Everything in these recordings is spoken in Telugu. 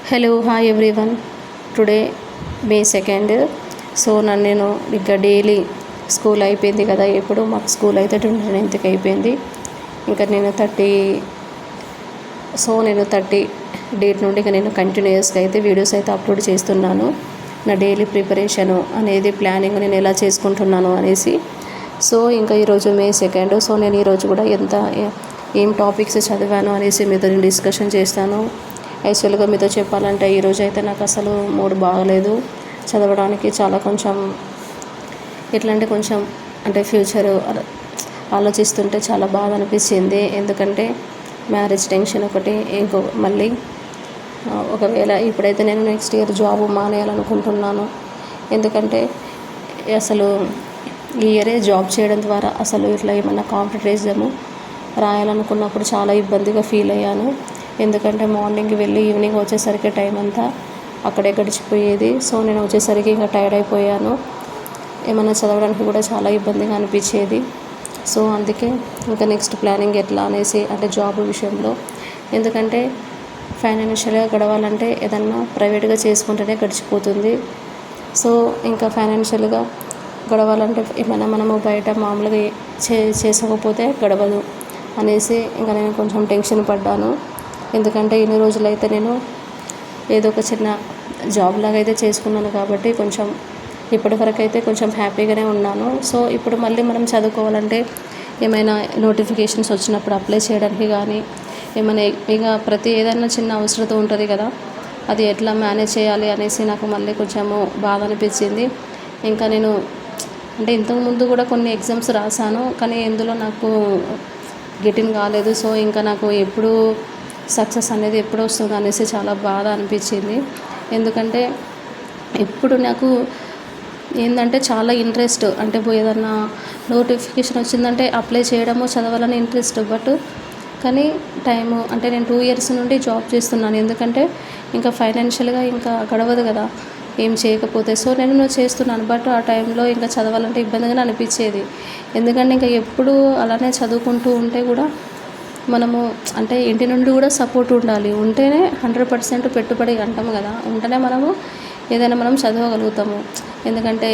Hello hi everyone. టుడే మే 2. సో నేను ఇంకా డైలీ స్కూల్ అయిపోయింది కదా. ఎప్పుడు మాకు స్కూల్ అయితే 29th అయిపోయింది. ఇంకా నేను 30 డేట్ నుండి ఇక నేను కంటిన్యూస్గా అయితే వీడియోస్ అయితే అప్లోడ్ చేస్తున్నాను. నా డైలీ ప్రిపరేషను అనేది ప్లానింగ్ నేను ఎలా చేసుకుంటున్నాను అనేసి. సో ఇంకా ఈరోజు మే 2. సో నేను ఈరోజు కూడా ఏం టాపిక్స్ చదివాను అనేసి మీతో నేను డిస్కషన్ చేస్తాను. యాక్చువల్గా మీతో చెప్పాలంటే ఈరోజు అయితే నాకు అసలు మూడ్ బాగలేదు చదవడానికి. చాలా ఎట్లా అంటే కొంచెం ఫ్యూచర్ ఆలోచిస్తుంటే చాలా బాధ అనిపించింది. ఎందుకంటే మ్యారేజ్ టెన్షన్ ఒకటి, మళ్ళీ ఒకవేళ ఇప్పుడైతే నేను నెక్స్ట్ ఇయర్ జాబ్ మానేయాలనుకుంటున్నాను. ఎందుకంటే అసలు ఈ ఇయరే జాబ్ చేయడం ద్వారా అసలు ఇట్లా ఏమన్నా కాంపిటేటివ్ ఎగ్జామ్ రాయాలనుకున్నప్పుడు చాలా ఇబ్బందిగా ఫీల్ అయ్యాను. ఎందుకంటే మార్నింగ్ వెళ్ళి ఈవినింగ్ వచ్చేసరికి టైం అంతా అక్కడే గడిచిపోయేది. సో నేను వచ్చేసరికి ఇంకా టైర్డ్ అయిపోయాను. ఏమైనా చదవడానికి కూడా చాలా ఇబ్బందిగా అనిపించేది. సో అందుకే ఇంకా నెక్స్ట్ ప్లానింగ్ ఎట్లా అనేసి జాబ్ విషయంలో, ఎందుకంటే ఫైనాన్షియల్గా గడవాలంటే ఏదన్నా ప్రైవేట్గా చేసుకుంటేనే గడిచిపోతుంది. సో ఇంకా ఫైనాన్షియల్గా గడవాలంటే ఏమైనా మనము బయట మామూలుగా చేసుకోకపోతే గడవదు అనేసి ఇంకా నేను కొంచెం టెన్షన్ పడ్డాను. ఎందుకంటే ఇన్ని రోజులైతే నేను ఏదో ఒక చిన్న జాబ్ లాగా అయితే చేసుకున్నాను కాబట్టి కొంచెం ఇప్పటివరకు అయితే కొంచెం హ్యాపీగానే ఉన్నాను. సో ఇప్పుడు మళ్ళీ మనం చదువుకోవాలంటే ఏమైనా నోటిఫికేషన్స్ వచ్చినప్పుడు అప్లై చేయడానికి కానీ ఏమైనా ఏదైనా చిన్న అవసరత ఉంటుంది కదా, అది ఎట్లా మేనేజ్ చేయాలి అనేసి నాకు మళ్ళీ కొంచెము బాధ అనిపించింది. ఇంకా నేను ఇంతకుముందు కూడా కొన్ని ఎగ్జామ్స్ రాశాను, కానీ ఎందులో నాకు గెటిన్ కాలేదు. సో ఇంకా నాకు ఎప్పుడు సక్సెస్ అనేది ఎప్పుడు వస్తుంది అనేసి చాలా బాధ అనిపించింది. ఎందుకంటే ఇప్పుడు నాకు ఏంటంటే చాలా ఇంట్రెస్ట్, ఏదన్నా నోటిఫికేషన్ వచ్చిందంటే అప్లై చేయడము చదవాలని ఇంట్రెస్ట్. కానీ టైము నేను 2 years నుండి జాబ్ చేస్తున్నాను. ఎందుకంటే ఇంకా ఫైనాన్షియల్గా ఇంకా గడవదు కదా ఏం చేయకపోతే. సో నేను చేస్తున్నాను. బట్ ఆ టైంలో ఇంకా చదవాలంటే ఇబ్బందిగానే అనిపించేది. ఎందుకంటే ఇంకా ఎప్పుడు అలానే చదువుకుంటూ ఉంటే కూడా మనము ఇంటి నుండి కూడా సపోర్ట్ ఉండాలి. ఉంటేనే 100% పెట్టుబడి అంటాము కదా, ఉంటేనే మనము ఏదైనా మనం చదవగలుగుతాము. ఎందుకంటే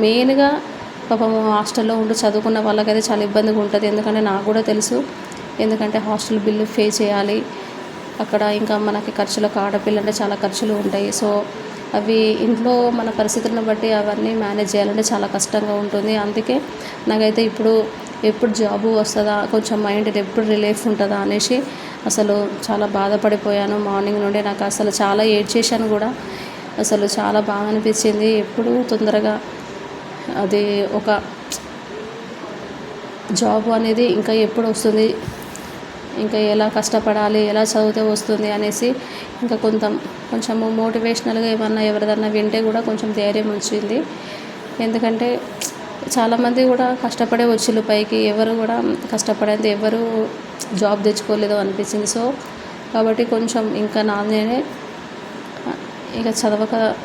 మెయిన్గా పాపము హాస్టల్లో ఉండి చదువుకున్న వాళ్ళకైతే చాలా ఇబ్బందిగా ఉంటుంది. ఎందుకంటే నాకు కూడా తెలుసు. ఎందుకంటే హాస్టల్ బిల్లు పే చేయాలి. అక్కడ ఇంకా మనకి ఖర్చులకు ఆడపిల్ల అంటే చాలా ఖర్చులు ఉంటాయి. సో అవి ఇంట్లో మన పరిస్థితులను బట్టి అవన్నీ మేనేజ్ చేయాలంటే చాలా కష్టంగా ఉంటుంది. అందుకే నాకైతే ఎప్పుడు జాబు వస్తుందా, కొంచెం మైండ్ ఎప్పుడు రిలీఫ్ ఉంటుందా అనేసి అసలు చాలా బాధపడిపోయాను. మార్నింగ్ నుండి నాకు అసలు చాలా ఏడ్చేశాను కూడా. అసలు చాలా బాగా అనిపించింది. ఎప్పుడు తొందరగా అది ఒక జాబ్ అనేది ఇంకా ఎప్పుడు వస్తుంది, ఇంకా ఎలా కష్టపడాలి, ఎలా చదివితే వస్తుంది అనేసి ఇంకా కొంచెం మోటివేషనల్గా ఎవరిదన్నా వింటే కూడా కొంచెం ధైర్యం వచ్చింది. ఎందుకంటే చాలామంది కూడా కష్టపడే వచ్చిళ్ళు పైకి, ఎవరు కూడా కష్టపడేది ఎవరు జాబ్ తెచ్చుకోలేదో అనిపించింది. సో కాబట్టి కొంచెం ఇంకా నేనే ఇక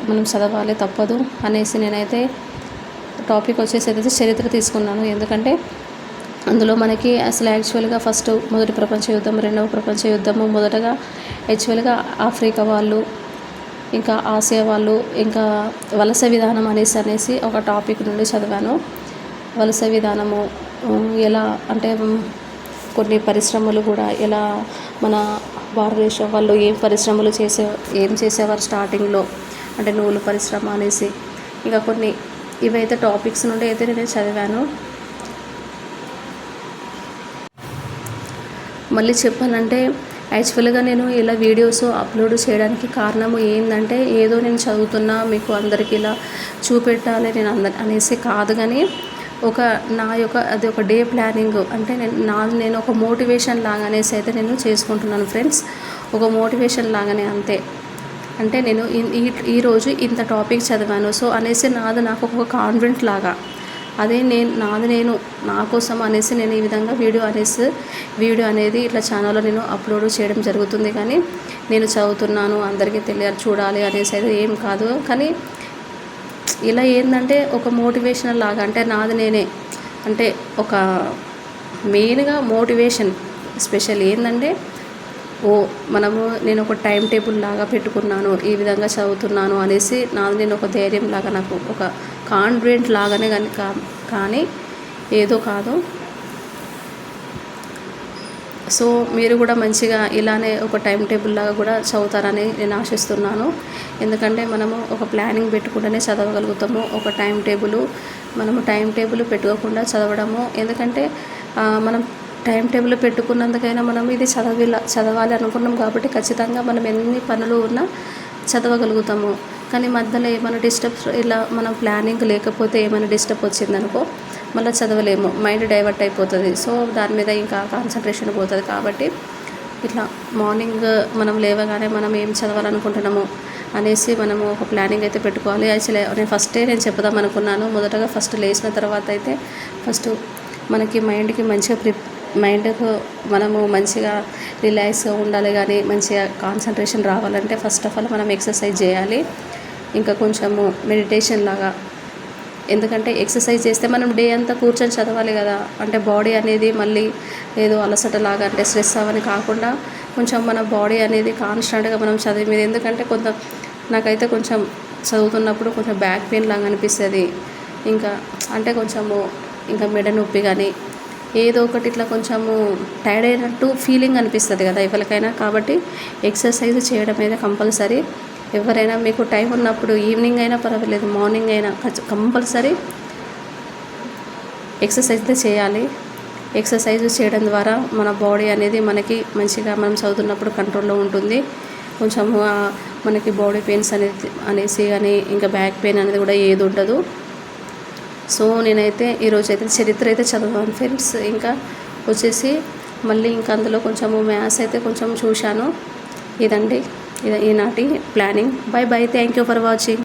మనం చదవాలి తప్పదు అనేసి నేనైతే టాపిక్ వచ్చేసి చరిత్ర తీసుకున్నాను. ఎందుకంటే అందులో మనకి అసలు యాక్చువల్గా మొదటి ప్రపంచ యుద్ధం, రెండవ ప్రపంచ యుద్ధము, మొదటగా యాక్చువల్గా ఆఫ్రికా వాళ్ళు, ఇంకా ఆసియా వాళ్ళు, ఇంకా వలస విధానం అనేసి ఒక టాపిక్ నుండి చదివాను. వలస విధానము ఎలా కొన్ని పరిశ్రమలు కూడా ఎలా మన భారతదేశం వాళ్ళు ఏం పరిశ్రమలు ఏం చేసేవారు స్టార్టింగ్లో, నూలు పరిశ్రమ అనేసి ఇంకా కొన్ని ఇవైతే టాపిక్స్ నుండి అయితే నేను చదివాను. మళ్ళీ చెప్పాలంటే యాక్చువల్గా నేను ఇలా వీడియోస్ అప్లోడ్ చేయడానికి కారణము ఏంటంటే ఏదో నేను చదువుతున్నా మీకు అందరికీ ఇలా చూపెట్టాలి నేను అనేసి కాదు, కానీ అది ఒక డే ప్లానింగ్. నేను ఒక మోటివేషన్ లాగానేసి అయితే నేను చేసుకుంటున్నాను ఫ్రెండ్స్. ఒక మోటివేషన్ లాగానే అంతే. నేను ఈరోజు ఇంత టాపిక్ చదివాను సో అనేసి నాకు ఒక కాన్ఫిడెంట్ లాగా, అదే నేను నా కోసం అనేసి నేను ఈ విధంగా వీడియో అనేది ఇట్లా ఛానల్లో నేను అప్లోడ్ చేయడం జరుగుతుంది. కానీ నేను చదువుతున్నాను అందరికీ చూడాలి అనేసి అయితే ఏం కాదు. కానీ ఇలా ఏంటంటే ఒక మోటివేషనల్ లాగా నాది నేనే ఒక మెయిన్గా మోటివేషన్ స్పెషల్ ఏంటంటే నేను ఒక టైం టేబుల్ లాగా పెట్టుకున్నాను, ఈ విధంగా చదువుతున్నాను అనేసి నేను ఒక ధైర్యం లాగా, నాకు ఒక కాన్ఫిడెంట్ లాగానే కానీ ఏదో కాదు. సో మీరు కూడా మంచిగా ఇలానే ఒక టైం టేబుల్ లాగా కూడా చదువుతారని నేను ఆశిస్తున్నాను. ఎందుకంటే మనము ఒక ప్లానింగ్ పెట్టుకుంటేనే చదవగలుగుతాము. ఒక టైం టేబుల్ పెట్టుకోకుండా చదవడము, ఎందుకంటే మనం టైం టేబుల్ పెట్టుకున్నందుకైనా మనం ఇది చదవాలి అనుకున్నాం కాబట్టి ఖచ్చితంగా మనం ఎన్ని పనులు ఉన్నా చదవగలుగుతాము. కానీ మధ్యలో ఏమైనా ఇలా మనం ప్లానింగ్ లేకపోతే ఏమైనా డిస్టర్బ్ వచ్చిందనుకో మళ్ళీ చదవలేము, మైండ్ డైవర్ట్ అయిపోతుంది. సో దాని మీద ఇంకా కాన్సన్ట్రేషన్ పోతుంది. కాబట్టి ఇట్లా మార్నింగ్ మనం లేవగానే మనం ఏం చదవాలనుకుంటున్నాము అనేసి మనము ఒక ప్లానింగ్ అయితే పెట్టుకోవాలి. యాక్చువల్లీ నేను చెప్దాం అనుకున్నాను. మొదటగా లేచిన తర్వాత అయితే మనకి మైండ్కి మైండ్కు మనము మంచిగా రిలాక్స్గా ఉండాలి. కానీ మంచిగా కాన్సన్ట్రేషన్ రావాలంటే ఫస్ట్ ఆఫ్ ఆల్ మనం ఎక్సర్సైజ్ చేయాలి. ఇంకా కొంచెము మెడిటేషన్ లాగా, ఎందుకంటే ఎక్సర్సైజ్ చేస్తే మనం డే అంతా కూర్చొని చదవాలి కదా, అంటే బాడీ అనేది మళ్ళీ ఏదో అలసటలాగా అంటే స్ట్రెస్ అవని కాకుండా కొంచెం మన బాడీ అనేది కాన్స్టెంట్గా మనం చదివి మీద, ఎందుకంటే నాకైతే కొంచెం చదువుతున్నప్పుడు కొంచెం బ్యాక్ పెయిన్ లాగా అనిపిస్తుంది. ఇంకా అంటే ఇంకా మెడ నొప్పి కానీ ఏదో ఒకటి ఇట్లా కొంచెము టైర్డ్ అయినట్టు ఫీలింగ్ అనిపిస్తుంది కదా ఎవరికైనా. కాబట్టి ఎక్సర్సైజ్ చేయడం అయితే కంపల్సరీ. ఎవరైనా మీకు టైం ఉన్నప్పుడు ఈవినింగ్ అయినా పర్వాలేదు, మార్నింగ్ అయినా కంపల్సరీ ఎక్సర్సైజ్ అయితే చేయాలి. ఎక్సర్సైజ్ చేయడం ద్వారా మన బాడీ అనేది మనకి మంచిగా మనం చదువుతున్నప్పుడు కంట్రోల్లో ఉంటుంది. కొంచెము మనకి బాడీ పెయిన్స్ అనేసి కానీ ఇంకా బ్యాక్ పెయిన్ అనేది కూడా ఏది ఉండదు. సో నేనైతే ఈరోజైతే చరిత్ర అయితే చదివాను ఫ్రెండ్స్. ఇంకా వచ్చేసి మళ్ళీ ఇంకా అందులో కొంచెము మ్యాథ్స్ అయితే కొంచెం చూశాను. ఇదండి ఈనాటి planning. By by, thank you for watching.